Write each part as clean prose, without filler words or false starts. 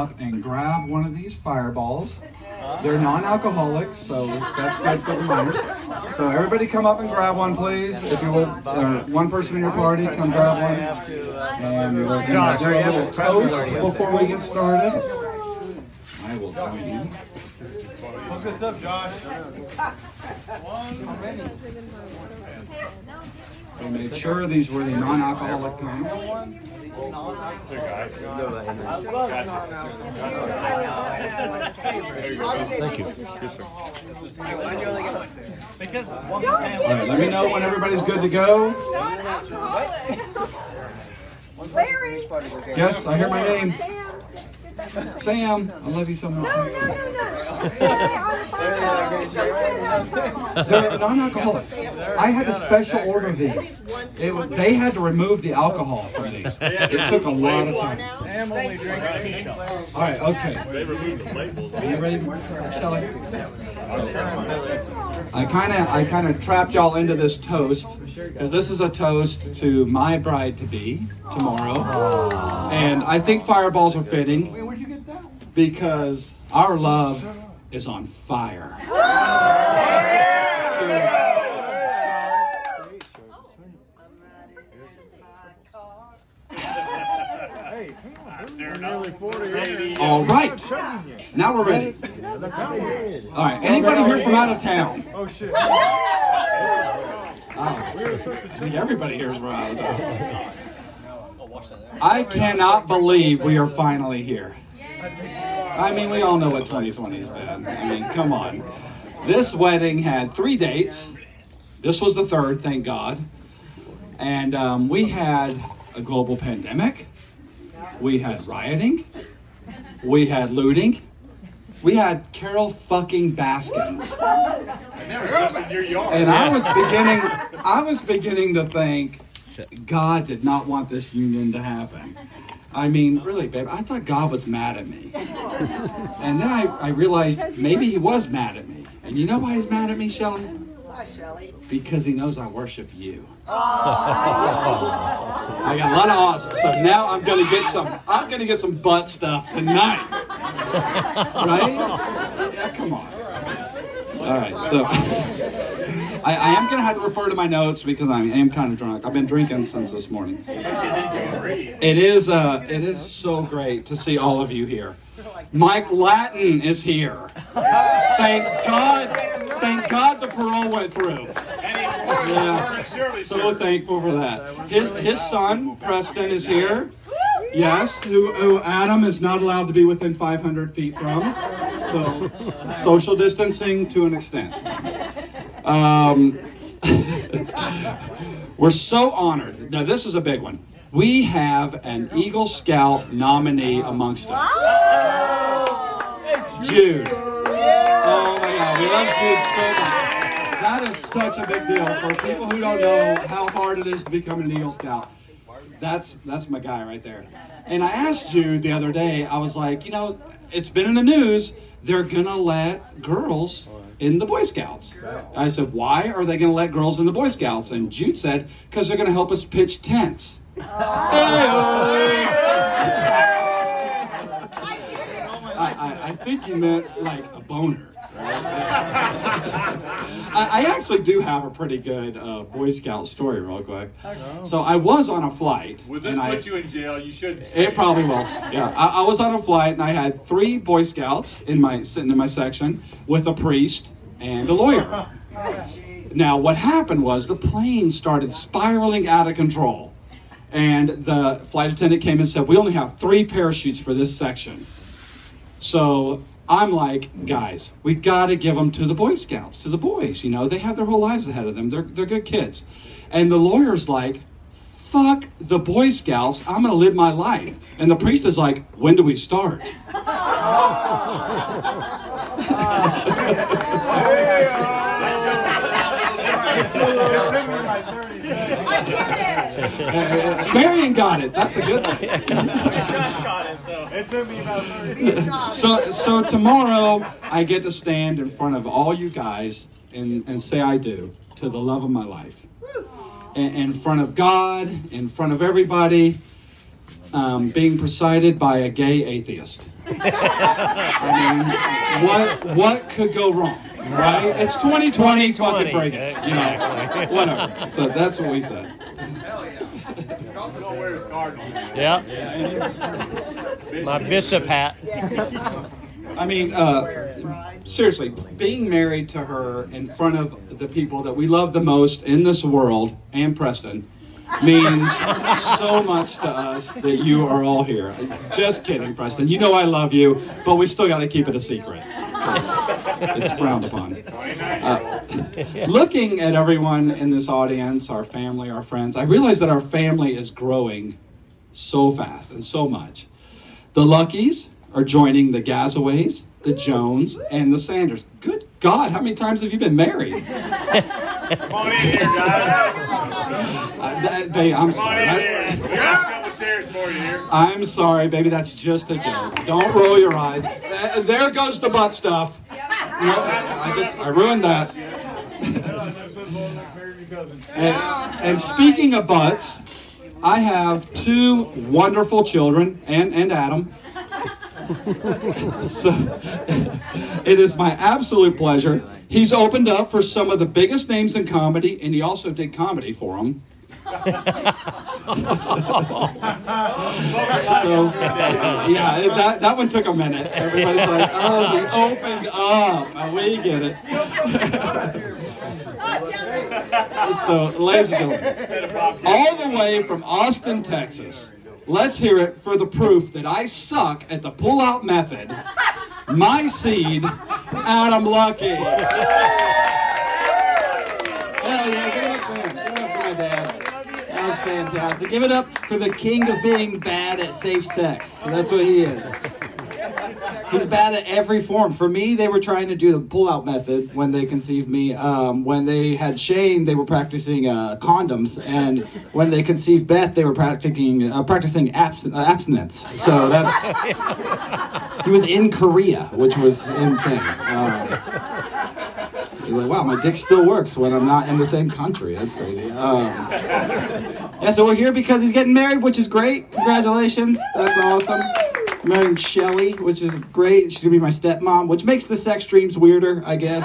up and grab one of these fireballs. They're non-alcoholic, so that's good for the minors. So everybody come up and grab one, please. If you would, or one person in your party, come grab one. And we're going to do a little toast before we get started. I will join you. Hook us up, Josh. We made sure these were the non-alcoholic kinds. Thank you. All right, let me know when everybody's good to go. Larry. Yes, I hear my name. Sam, I love you so much. No. They're non-alcoholic. I had to special order these. They had to remove the alcohol from these. It took a lot of time. Sam only drinks All right, okay. They removed the label. Are you ready, Shelley? I kind of trapped y'all into this toast because this is a toast to my bride-to-be tomorrow, and I think fireballs are fitting because our love is on fire. Cheers. All right, now we're ready. All right, anybody here from out of town? Oh shit. I think everybody here is from out of town. I cannot believe we are finally here. I mean, we all know what 2020's been. I mean, come on. This wedding had 3 dates. This was the third, thank God. And we had a global pandemic. We had rioting. We had looting. We had Carol fucking Baskins. And I was beginning to think God did not want this union to happen. I mean, really, babe, I thought God was mad at me. And then I realized maybe he was mad at me. And you know why he's mad at me, Shelley? Why, Shelley? Because he knows I worship you. I got a lot of awesome. So now I'm gonna get some butt stuff tonight. Right? Yeah, come on. All right, so I am gonna have to refer to my notes because I am kind of drunk. I've been drinking since this morning. It is so great to see all of you here. Mike Latin is here. Thank God the parole went through. Yeah, so thankful for that. His son Preston is here. Yes, who Adam is not allowed to be within 500 feet from. So social distancing to an extent. We're so honored. Now this is a big one. We have an Eagle Scout nominee amongst us. Jude. Oh my God, we love Jude so much. That is such a big deal for people who don't know how hard it is to become an Eagle Scout. That's my guy right there. And I asked Jude the other day, I was like, you know, it's been in the news, they're gonna let girls in the Boy Scouts. I said, why are they gonna let girls in the Boy Scouts? And Jude said, because they're gonna help us pitch tents. I think you meant like a boner. I actually do have a pretty good Boy Scout story real quick. So I was on a flight. Would this put you in jail? You should. It probably will. Yeah, I was on a flight and I had 3 Boy Scouts sitting in my section with a priest and a lawyer. Now what happened was the plane started spiraling out of control. And the flight attendant came and said, we only have 3 parachutes for this section. So I'm like, guys, we got to give them to the Boy Scouts, to the boys. You know, they have their whole lives ahead of them. They're good kids. And the lawyer's like, fuck the Boy Scouts. I'm going to live my life. And the priest is like, when do we start? I get it. Marion got it. That's a good one. Josh got it, so it took me about 30. So tomorrow I get to stand in front of all you guys and say I do to the love of my life. In front of God, in front of everybody. being presided by a gay atheist. I mean, what could go wrong, right? It's 2020, fucking break it, whatever. So that's what we said. Don't wear his cardinal. Yeah. My bishop hat. I mean, seriously, being married to her in front of the people that we love the most in this world, and Preston, means so much to us that you are all here. Just kidding, Preston. You know I love you, but we still got to keep it a secret. It's frowned upon. Looking at everyone in this audience, our family, our friends, I realize that our family is growing so fast and so much. The Luckeys are joining the Gazaways, the Jones, and the Sanders. Good God, how many times have you been married? Come on in here, guys. I'm Come on in sorry. here. We got a couple chairs for you here. I'm sorry, baby. That's just a joke. Don't roll your eyes. There goes the butt stuff. No, I ruined that. And speaking of butts, I have 2 wonderful children, and Adam. So it is my absolute pleasure. He's opened up for some of the biggest names in comedy, and he also did comedy for them. So, yeah, that one took a minute. Everybody's like, oh, they opened up. We get it. So, ladies and gentlemen, all the way from Austin, Texas, let's hear it for the proof that I suck at the pull-out method. My seed, Adam Luckey. Hell yeah, give it up for him. Give it up for my dad. That was fantastic. Give it up for the king of being bad at safe sex. That's what he is. He's bad at every form. For me, they were trying to do the pull-out method when they conceived me. When they had Shane, they were practicing condoms, and when they conceived Beth, they were practicing abstinence. So that's he was in Korea, which was insane. You're like, wow, my dick still works when I'm not in the same country. That's crazy. Yeah, so we're here because he's getting married, which is great. Congratulations. That's awesome. I'm marrying Shelly, which is great. She's going to be my stepmom, which makes the sex dreams weirder, I guess.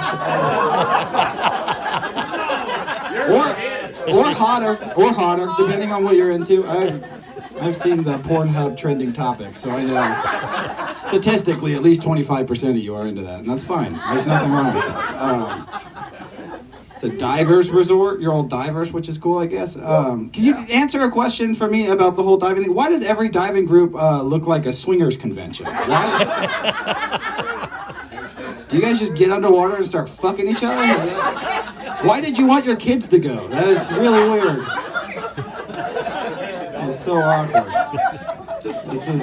or hotter, depending on what you're into. I've seen the Pornhub trending topics, so I know statistically at least 25% of you are into that, and that's fine. There's nothing wrong with it. It's a divers resort. You're all divers, which is cool, I guess. Can you answer a question for me about the whole diving thing? Why does every diving group look like a swingers convention? Do you guys just get underwater and start fucking each other? Why did you want your kids to go? That is really weird. It's so awkward. This is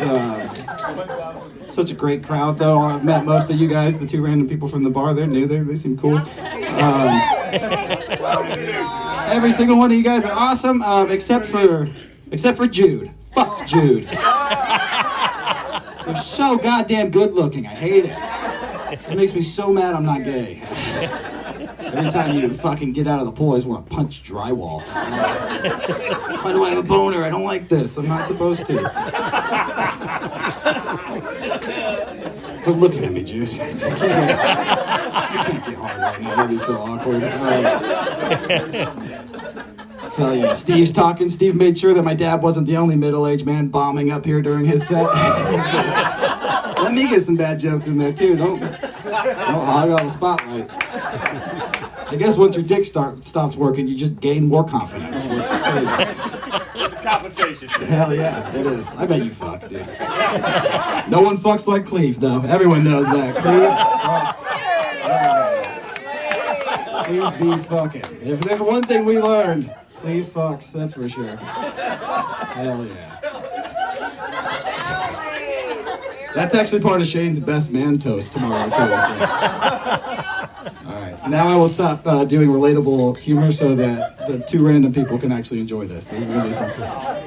such a great crowd, though. I've met most of you guys, the 2 random people from the bar. They're new. They seem cool. Every single one of you guys are awesome, except for Jude. Fuck Jude. They're so goddamn good looking. I hate it. It makes me so mad I'm not gay. Every time you fucking get out of the pool, I just want to punch drywall. Why do I have a boner? I don't like this. I'm not supposed to. Quit looking at me, Jude. You can't get hard right now. That'd be so awkward. Hell yeah. Steve's talking. Steve made sure that my dad wasn't the only middle-aged man bombing up here during his set. Let me get some bad jokes in there, too. Don't hog on the spotlight. I guess once your dick stops working, you just gain more confidence, which is crazy. It's a compensation. Hell yeah, it is. I bet you fuck, dude. No one fucks like Cleve, though. Everyone knows that. Cleve fucks. Cleve be fucking. If there's one thing we learned, Cleve fucks, that's for sure. Hell yeah. That's actually part of Shane's best man toast tomorrow, too. Alright, now I will stop doing relatable humor so that the 2 random people can actually enjoy this. This is going to be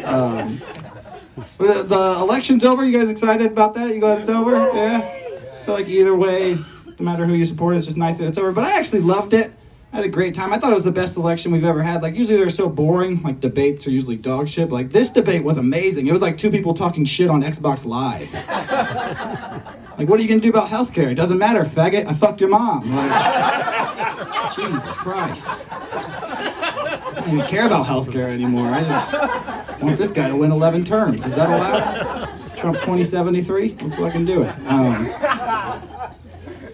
fun. The election's over. You guys excited about that? You glad it's over? Yeah? I feel like either way, no matter who you support, it's just nice that it's over. But I actually loved it. I had a great time. I thought it was the best election we've ever had. Like, usually they're so boring. Like, debates are usually dog shit. But, like, this debate was amazing. It was like two people talking shit on Xbox Live. Like, what are you going to do about healthcare? It doesn't matter, faggot. I fucked your mom. Like, Jesus Christ. I don't even care about healthcare anymore. I just want this guy to win 11 terms. Is that allowed? Trump 2073? Let's fucking do it.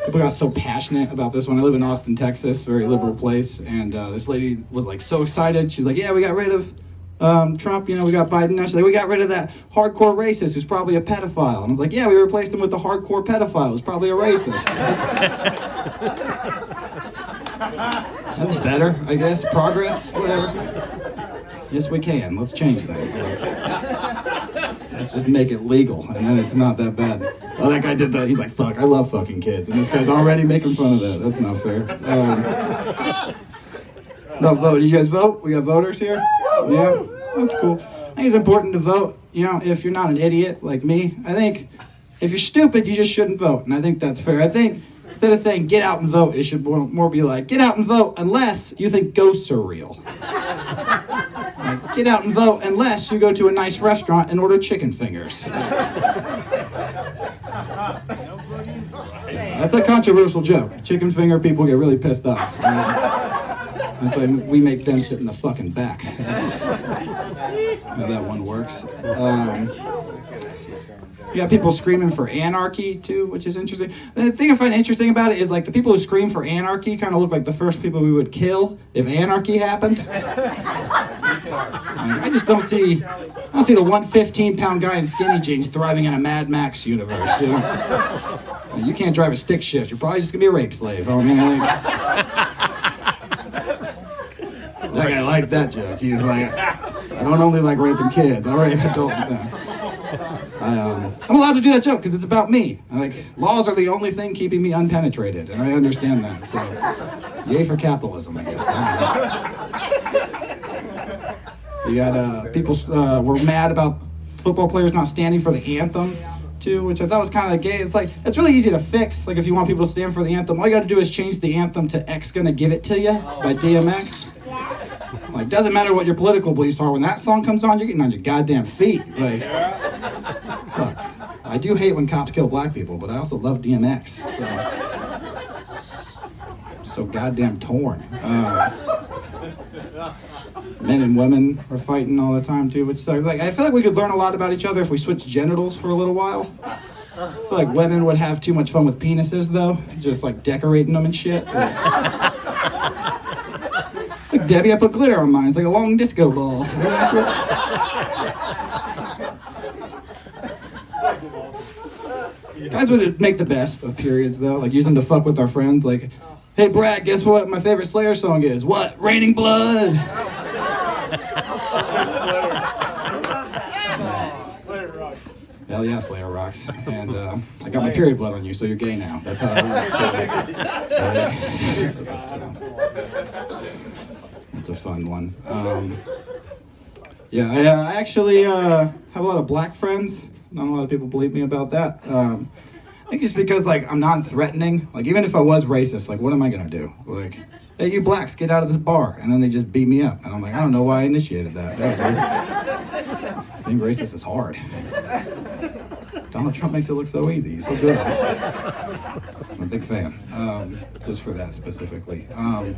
People got so passionate about this one. I live in Austin, Texas, very liberal place, and this lady was like so excited. She's like, yeah, we got rid of Trump, you know, we got Biden now. She's like, we got rid of that hardcore racist who's probably a pedophile. And I was like, yeah, we replaced him with the hardcore pedophile who's probably a racist. That's better, I guess. Progress, whatever. Yes, we can. Let's change things. Let's just make it legal, and then it's not that bad. Well, that guy did that. He's like, fuck, I love fucking kids. And this guy's already making fun of that. That's not fair. No vote. You guys vote? We got voters here? Yeah, that's cool. I think it's important to vote, you know, if you're not an idiot like me. I think if you're stupid, you just shouldn't vote, and I think that's fair. I think instead of saying get out and vote, it should more be like get out and vote unless you think ghosts are real. Like, get out and vote unless you go to a nice restaurant and order chicken fingers. That's a controversial joke. Chicken finger people get really pissed off. That's why we make them sit in the fucking back. How that one works. You got people screaming for anarchy too, which is interesting. The thing I find interesting about it is like the people who scream for anarchy kind of look like the first people we would kill if anarchy happened. I just don't see the 115-pound guy in skinny jeans thriving in a Mad Max universe. You know? You can't drive a stick shift. You're probably just gonna be a rape slave. I mean, that guy liked that joke. He's like, I don't only like raping kids. I rape adults. I'm allowed to do that joke because it's about me. Like, laws are the only thing keeping me unpenetrated, and I understand that. So, yay for capitalism, I guess. You got people were mad about football players not standing for the anthem too, which I thought was kind of gay. It's like it's really easy to fix. Like if you want people to stand for the anthem, all you got to do is change the anthem to "X Gonna Give It to Ya" by DMX. Like, doesn't matter what your political beliefs are. When that song comes on, you're getting on your goddamn feet. Like, fuck. I do hate when cops kill black people, but I also love DMX. So goddamn torn. Men and women are fighting all the time too, which sucks. Like, I feel like we could learn a lot about each other if we switched genitals for a little while. I feel like women would have too much fun with penises though, just like decorating them and shit. Look, Debbie, I put glitter on mine. It's like a long disco ball. Guys would make the best of periods though, like use them to fuck with our friends. Like, hey Brad, guess what my favorite Slayer song is? What? Raining Blood. Hell yeah, Slayer rocks. And I got my period blood on you, so you're gay now. That's how it works. That's a fun one. Yeah, I actually have a lot of black friends. Not a lot of people believe me about that. I think it's because like I'm non-threatening. Like even if I was racist, like what am I gonna do? Like, hey, you blacks, get out of this bar, and then they just beat me up, and I'm like, I don't know why I initiated that. Being racist is hard. Donald Trump makes it look so easy. He's so good. I'm a big fan, just for that specifically. My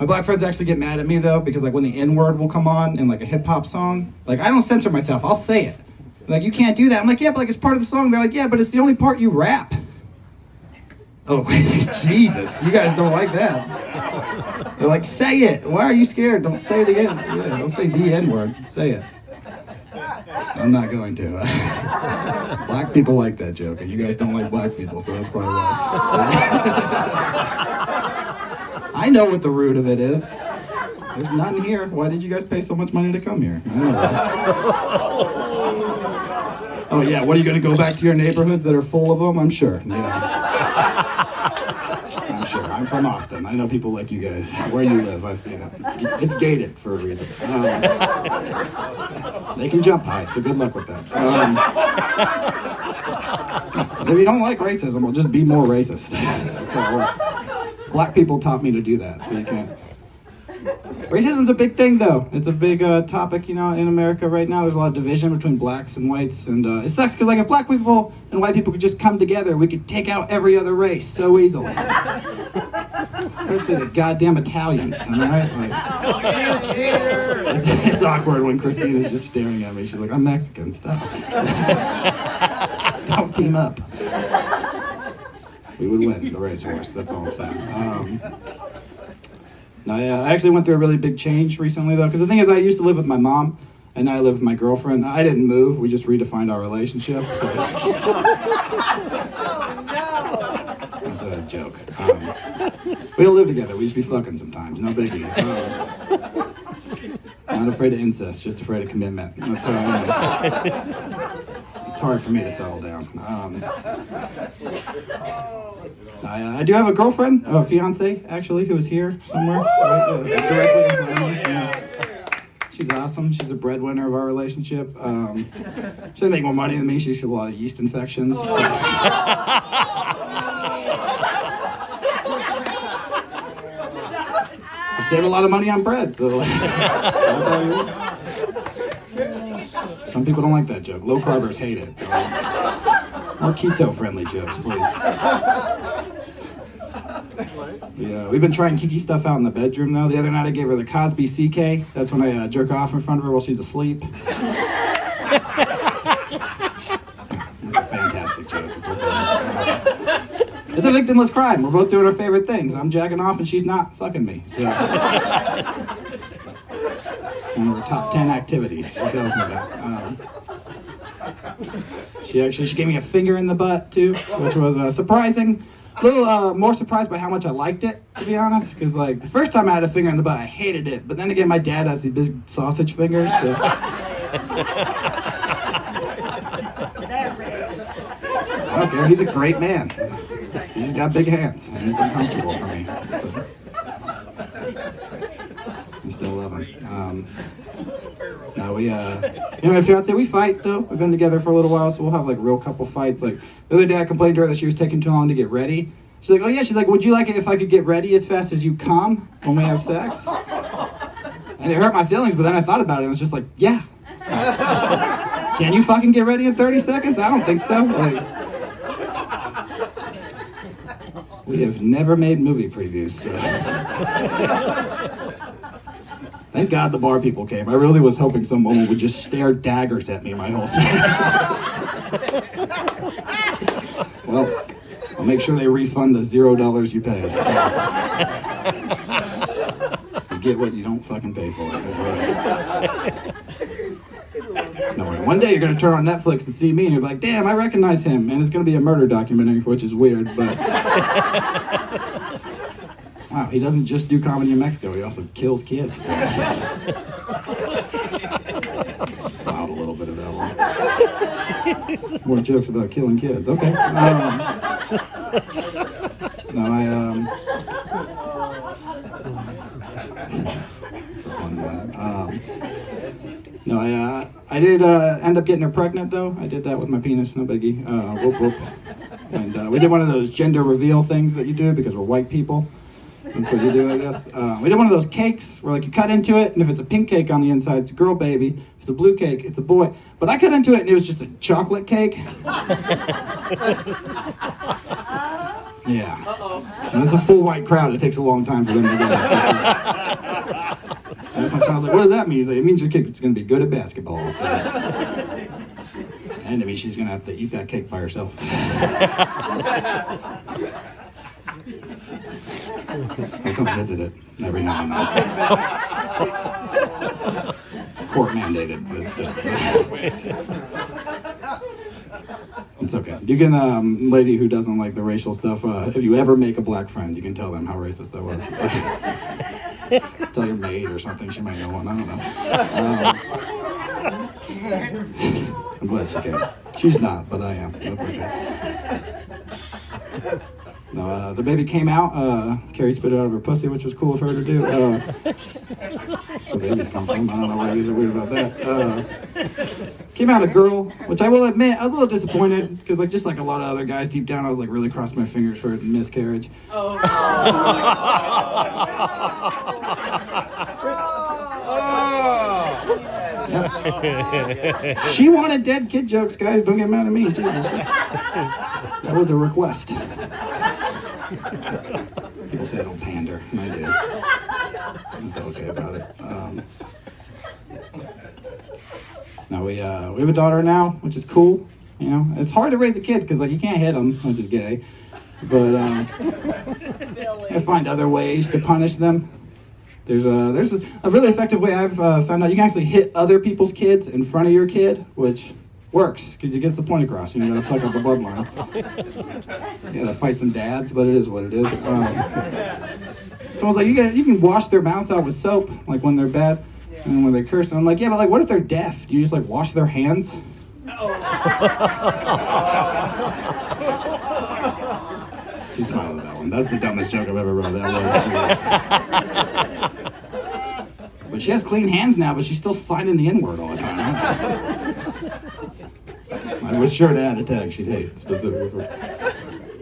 black friends actually get mad at me though, because like when the N-word will come on in like a hip hop song, like I don't censor myself, I'll say it. Like, you can't do that. I'm like, yeah, but like it's part of the song. They're like, yeah, but it's the only part you rap. Oh, Jesus, you guys don't like that. They're like, say it. Why are you scared? Don't say the N. Yeah, don't say the N-word. Say it. I'm not going to. Black people like that joke, and you guys don't like black people, so that's probably why. I know what the root of it is. There's none here. Why did you guys pay so much money to come here? I don't know. Oh yeah, what are you going to go back to your neighborhoods that are full of them? I'm sure. Yeah. I'm sure. I'm from Austin. I know people like you guys. Where you live, I've seen it. It's gated for a reason. They can jump high, so good luck with that. If you don't like racism, well, just be more racist. That's how it works. Black people taught me to do that, so you can't. Racism's a big thing, though. It's a big topic, in America right now. There's a lot of division between blacks and whites, and it sucks because, like, if black people and white people could just come together, we could take out every other race so easily. Especially the goddamn Italians, am I right? Like, it's awkward when Christina's just staring at me. She's like, I'm Mexican, stop. Don't team up. We would win the racehorse, that's all I'm saying. No, yeah, I actually went through a really big change recently, though, because the thing is, I used to live with my mom, and now I live with my girlfriend. I didn't move, we just redefined our relationship. So. That's a joke. We don't live together, we used to be fucking sometimes, no biggie. Not afraid of incest, just afraid of commitment. That's how I am. It's hard for me to settle down. I do have a girlfriend, a fiance, actually, who is here somewhere. Directly in front of me. She's awesome. She's a breadwinner of our relationship. She doesn't make more money than me. She has a lot of yeast infections. So. I save a lot of money on bread, so I'll tell you. Some people don't like that joke. Low carbers hate it. More keto-friendly jokes, please. Yeah, we've been trying Kiki stuff out in the bedroom, though. The other night I gave her the Cosby CK. That's when I jerk off in front of her while she's asleep. Fantastic joke. It's a victimless crime. We're both doing our favorite things. I'm jacking off and she's not fucking me. So. One of her top 10 activities she tells me about. She gave me a finger in the butt, too, which was surprising. A little more surprised by how much I liked it, to be honest, because, like, the first time I had a finger in the butt, I hated it. But then again, my dad has these big sausage fingers, so... I don't care, he's a great man. He's got big hands, and it's uncomfortable for me. So. I still love him. No, my fiance, we fight, though. We've been together for a little while, so we'll have, like, real couple fights. Like, the other day I complained to her that she was taking too long to get ready. She's like, oh, yeah. She's like, would you like it if I could get ready as fast as you come when we have sex? And it hurt my feelings, but then I thought about it, and it's just like, yeah. Can you fucking get ready in 30 seconds? I don't think so. Like, we have never made movie previews, so... Thank God the bar people came. I really was hoping some woman would just stare daggers at me my whole set. Well, I'll make sure they refund the $0 you paid. So. You get what you don't fucking pay for. No worry. One day you're gonna turn on Netflix and see me and you're like, damn, I recognize him. And it's gonna be a murder documentary, which is weird, but... Wow, he doesn't just do comedy in Mexico, he also kills kids. Smiled a little bit at that one. More jokes about killing kids, okay. I did end up getting her pregnant, though. I did that with my penis, no biggie. Whoop, whoop. And we did one of those gender reveal things that you do because we're white people. That's what you do, I guess. We did one of those cakes where, like, you cut into it, and if it's a pink cake on the inside, it's a girl baby. If it's a blue cake, it's a boy. But I cut into it, and it was just a chocolate cake. Yeah. And it's a full white crowd. It takes a long time for them to get it. And my friend was like, what does that mean? He's like, it means your kid is going to be good at basketball. So. And it means she's going to have to eat that cake by herself. I come visit it every now and then. Court mandated, but still. It's okay. You can, lady who doesn't like the racial stuff, if you ever make a black friend, you can tell them how racist that was. Tell your maid or something, she might know one, I don't know. I'm glad she came. She's not, but I am. That's okay. No, the baby came out. Carrie spit it out of her pussy, which was cool of her to do. That's where babies come from. I don't know why you guys are weird about that. Came out a girl, which I will admit, I was a little disappointed because, like, just like a lot of other guys, deep down, I was like really crossing my fingers for a miscarriage. Yep. She wanted dead kid jokes, guys. Don't get mad at me. Jesus. That was a request. People say I don't pander, and I do. I'm okay about it. Now we have a daughter now, which is cool. You know, it's hard to raise a kid because like you can't hit them, which is gay. But I find other ways to punish them. There's a really effective way I've found out. You can actually hit other people's kids in front of your kid, which works because it gets the point across. You gotta fuck up the bloodline. You gotta fight some dads, but it is what it is. Someone's like, you can wash their mouths out with soap, like when they're bad, and when they curse. And I'm like, yeah, but like, what if they're deaf? Do you just like wash their hands? She smiled at that one. That's the dumbest joke I've ever wrote. That was. But she has clean hands now, but she's still signing the N-word all the time. I was sure to add a tag she'd hate specifically for.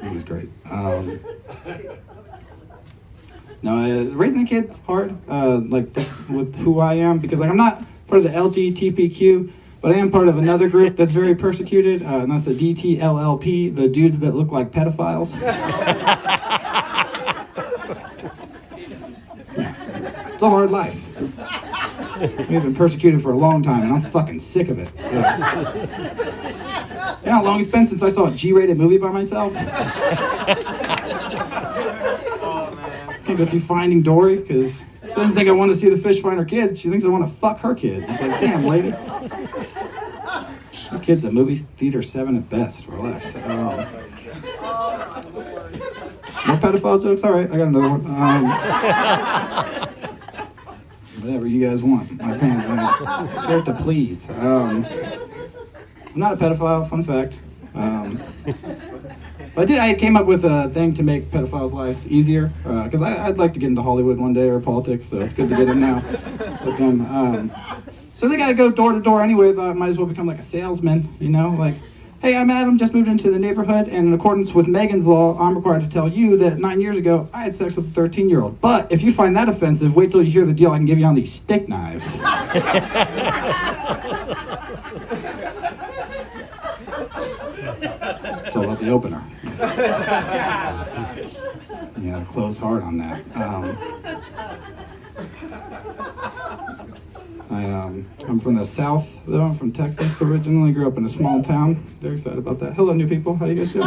This is great. No, raising a kid's hard. Like with who I am, because like I'm not part of the LGBTQ, but I am part of another group that's very persecuted, and that's the DTLLP, the dudes that look like pedophiles. It's a hard life. We've been persecuted for a long time, and I'm fucking sick of it. So. You know how long it's been since I saw a G-rated movie by myself? Can't go see Finding Dory, because she doesn't think I want to see the fish find her kids. She thinks I want to fuck her kids. It's like, damn, lady. Her kid's at movie theater 7 at best. Relax. More pedophile jokes? All right, I got another one. Whatever you guys want. My pants. I'm here to please. I'm not a pedophile, fun fact. But I came up with a thing to make pedophiles' lives easier, because I'd like to get into Hollywood one day or politics, so it's good to get in now with them. So they got to go door to door anyway. Thought I might as well become like a salesman, you know, like, hey, I'm Adam, just moved into the neighborhood, and in accordance with Megan's law, I'm required to tell you that 9 years ago, I had sex with a 13-year-old. But if you find that offensive, wait till you hear the deal I can give you on these steak knives. It's all about the opener. Yeah, close hard on that. I'm from the South, though. I'm from Texas originally. Grew up in a small town. Very excited about that. Hello, new people. How you guys doing?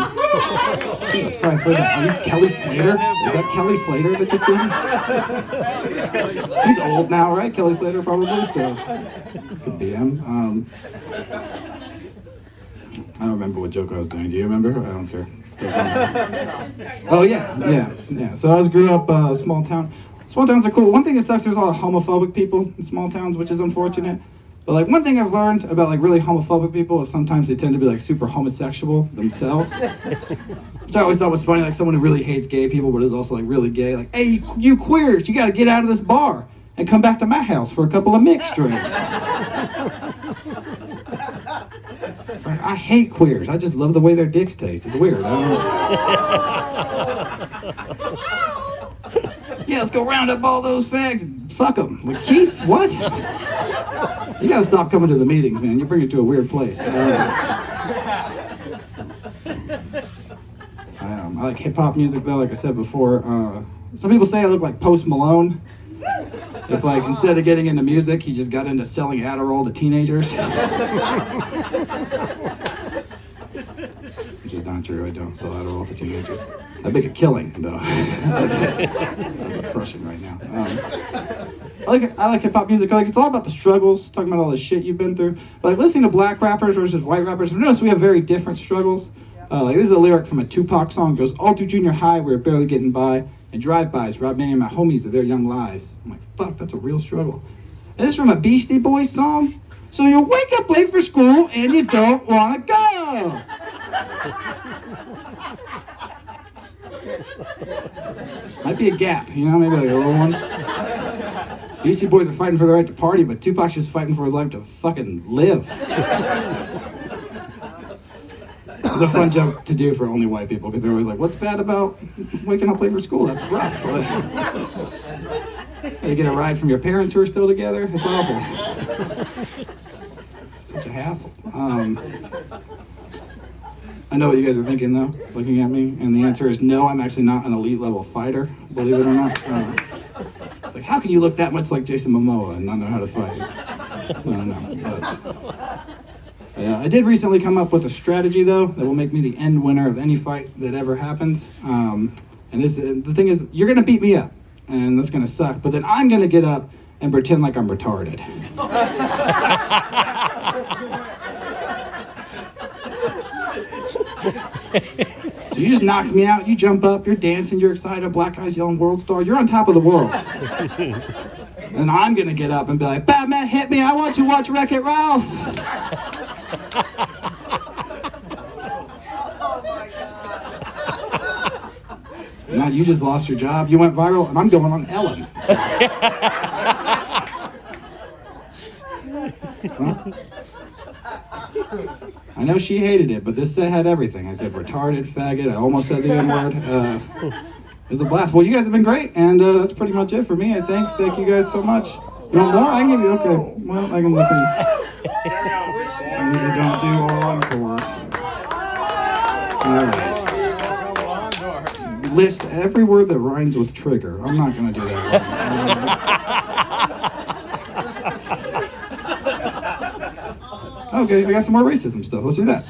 Jesus Christ, what is that? Are you Kelly Slater? Is that Kelly Slater that just came? He's old now, right? Kelly Slater, probably. So could be him. I don't remember what joke I was doing. Do you remember? I don't care. Oh yeah. So I grew up small town. Small towns are cool. One thing that sucks, there's a lot of homophobic people in small towns, which is unfortunate. But like one thing I've learned about like really homophobic people is sometimes they tend to be like super homosexual themselves. Which I always thought was funny, like someone who really hates gay people but is also like really gay. Like, hey, you queers, you got to get out of this bar and come back to my house for a couple of mixed drinks. I hate queers. I just love the way their dicks taste. It's weird. I don't know. Yeah, let's go round up all those fags and fuck them. Like, Keith, what? You gotta stop coming to the meetings, man. You bring it to a weird place. I like hip-hop music, though, like I said before. Some people say I look like Post Malone. It's like, instead of getting into music, he just got into selling Adderall to teenagers. Which is not true. I don't sell Adderall to teenagers. I make a killing, though. I'm crushing right now. I like hip-hop music. Like, it's all about the struggles, talking about all the shit you've been through. But like, listening to black rappers versus white rappers, I've noticed we have very different struggles. Like, this is a lyric from a Tupac song. It goes, all through junior high, we were barely getting by. And drive-bys robbed many of my homies of their young lives. I'm like, fuck, that's a real struggle. And this is from a Beastie Boys song. So you wake up late for school and you don't want to go. Might be a gap, you know, maybe like a little one. BC boys are fighting for the right to party, but Tupac's just fighting for his life to fucking live. It's a fun joke to do for only white people because they're always like, what's bad about waking up late for school? That's rough. You get a ride from your parents who are still together. It's awful. Such a hassle. I know what you guys are thinking though, looking at me, and the answer is no, I'm actually not an elite level fighter, believe it or not. Like, how can you look that much like Jason Momoa and not know how to fight? No. But, I did recently come up with a strategy though that will make me the end winner of any fight that ever happens. And the thing is, you're gonna beat me up, and that's gonna suck. But then I'm gonna get up and pretend like I'm retarded. So you just knocked me out, you jump up, you're dancing, you're excited, black guys yelling world star, you're on top of the world. And I'm gonna get up and be like, Batman hit me, I want to watch Wreck-It Ralph. Oh my God. Now you just lost your job, you went viral, and I'm going on Ellen. Huh? I know she hated it, but this set had everything. I said retarded, faggot, I almost said the N-word. It was a blast. Well, you guys have been great, and that's pretty much it for me, I think. Thank you guys so much. You want more? I can give you, okay. Well, I can look at you. I usually don't do encore. All right. List every word that rhymes with trigger. I'm not going to do that. Okay, I got some more racism stuff. Let's do that.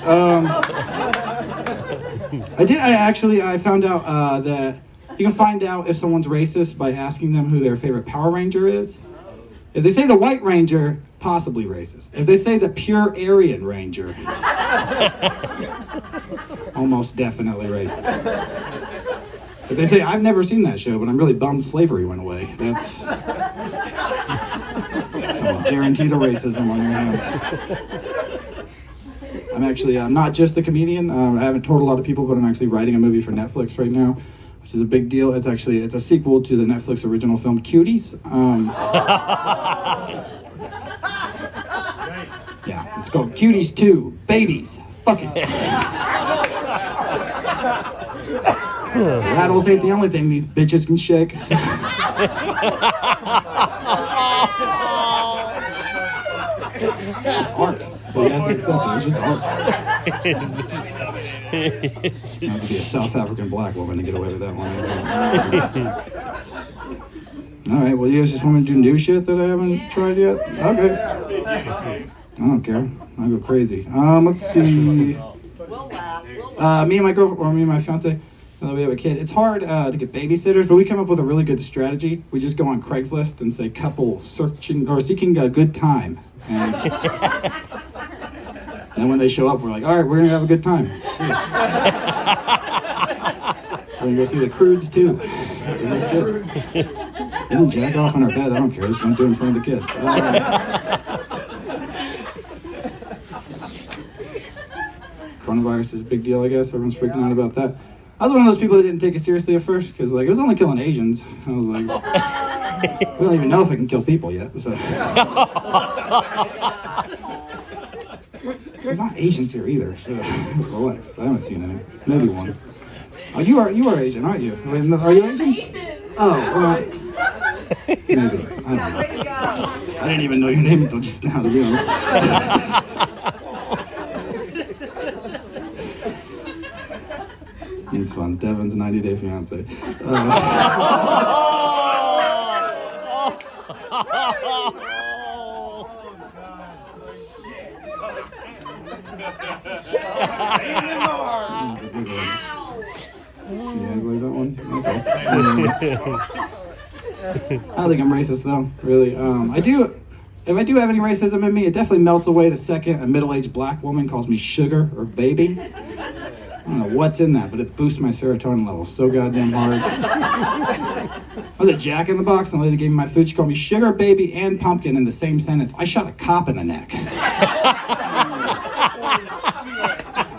I found out that you can find out if someone's racist by asking them who their favorite Power Ranger is. If they say the White Ranger, possibly racist. If they say the pure Aryan Ranger, almost definitely racist. If they say, I've never seen that show, but I'm really bummed slavery went away, that's almost guaranteed a racism on your hands. I'm actually not just a comedian. I haven't told a lot of people, but I'm actually writing a movie for Netflix right now, which is a big deal. It's a sequel to the Netflix original film Cuties. Yeah, it's called Cuties 2, Babies. Fuck it. Rattles ain't the only thing these bitches can shake. It's art. So you have to accept it. It's just art. You have to be a South African black woman to get away with that one. All right, well, you guys just want me to do new shit that I haven't tried yet? Okay. I don't care. I'll go crazy. Let's see. We'll laugh. Me and my girlfriend, or me and my fiance, now that we have a kid, it's hard to get babysitters, but we come up with a really good strategy. We just go on Craigslist and say couple searching or seeking a good time. And then when they show up, we're like, all right, we're gonna have a good time. We're gonna go see the Croods too. That's good. They can jack off on our bed. I don't care. Just don't do it in front of the kid. Coronavirus is a big deal, I guess. Everyone's freaking out about that. I was one of those people that didn't take it seriously at first because, like, it was only killing Asians. I was like, we don't even know if it can kill people yet. So. There's not Asians here either. So relax. I haven't seen any. Maybe one. Oh, you are Asian, aren't you? Are you Asian? Oh, well, maybe. I don't know. Way to go. I didn't even know your name until just now, to be honest. It's fun. Devin's 90 Day Fiance. You guys like that one? Okay. I don't think I'm racist though, really. If I do have any racism in me, it definitely melts away the second a middle-aged black woman calls me sugar or baby. I don't know what's in that, but it boosts my serotonin levels so goddamn hard. I was at Jack in the Box, and the lady gave me my food. She called me sugar, baby, and pumpkin in the same sentence. I shot a cop in the neck.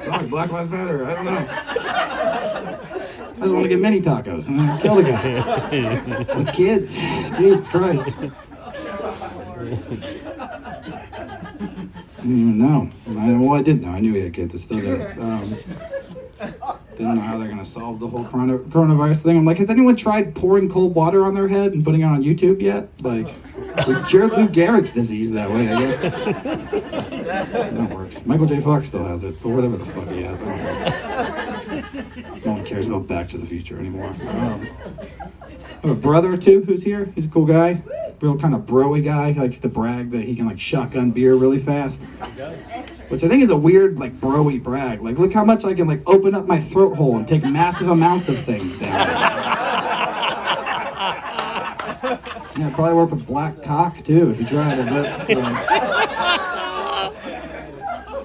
Sorry, Black Lives Matter. I don't know. I just want to get mini tacos and then kill the guy. With kids. Jesus Christ. didn't even know. Well, I did know. I knew he had kids. I still did. Didn't know how they're going to solve the whole coronavirus thing. I'm like, has anyone tried pouring cold water on their head and putting it on YouTube yet? Like, we cured Lou Gehrig's disease that way, I guess. That works. Michael J. Fox still has it, but whatever the fuck he has. I don't know. No one cares about Back to the Future anymore. I have a brother, too, who's here. He's a cool guy. Real kind of bro-y guy. He likes to brag that he can, like, shotgun beer really fast. Which I think is a weird, like, bro-y brag. Like, look how much I can, like, open up my throat hole and take massive amounts of things down. Yeah, probably work with black cock, too, if you tried it. So.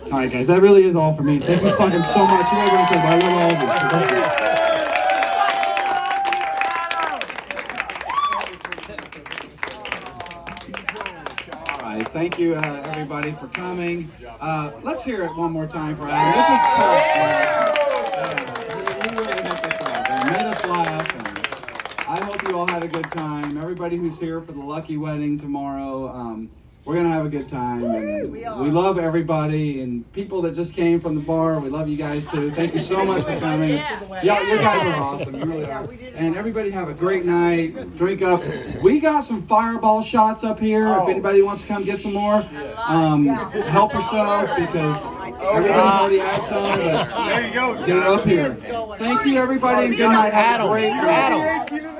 All right, guys, that really is all for me. Thank you fucking so much. You guys are incredible. I love all of you. Thank you. Thank you, everybody, for coming. Let's hear it one more time for Adam. This is tough. He really helped us out. They made us laugh. And I hope you all had a good time. Everybody who's here for the Luckey wedding tomorrow, we're going to have a good time. And we love everybody and people that just came from the bar. We love you guys, too. Thank you so much for coming. Yeah, you guys are awesome. You really are. And everybody have a great night. Drink up. We got some fireball shots up here. If anybody wants to come get some more, help yourself because everybody's already had some. But There you go. get it up here. Thank you, everybody, and good night. Have a great night. Adam.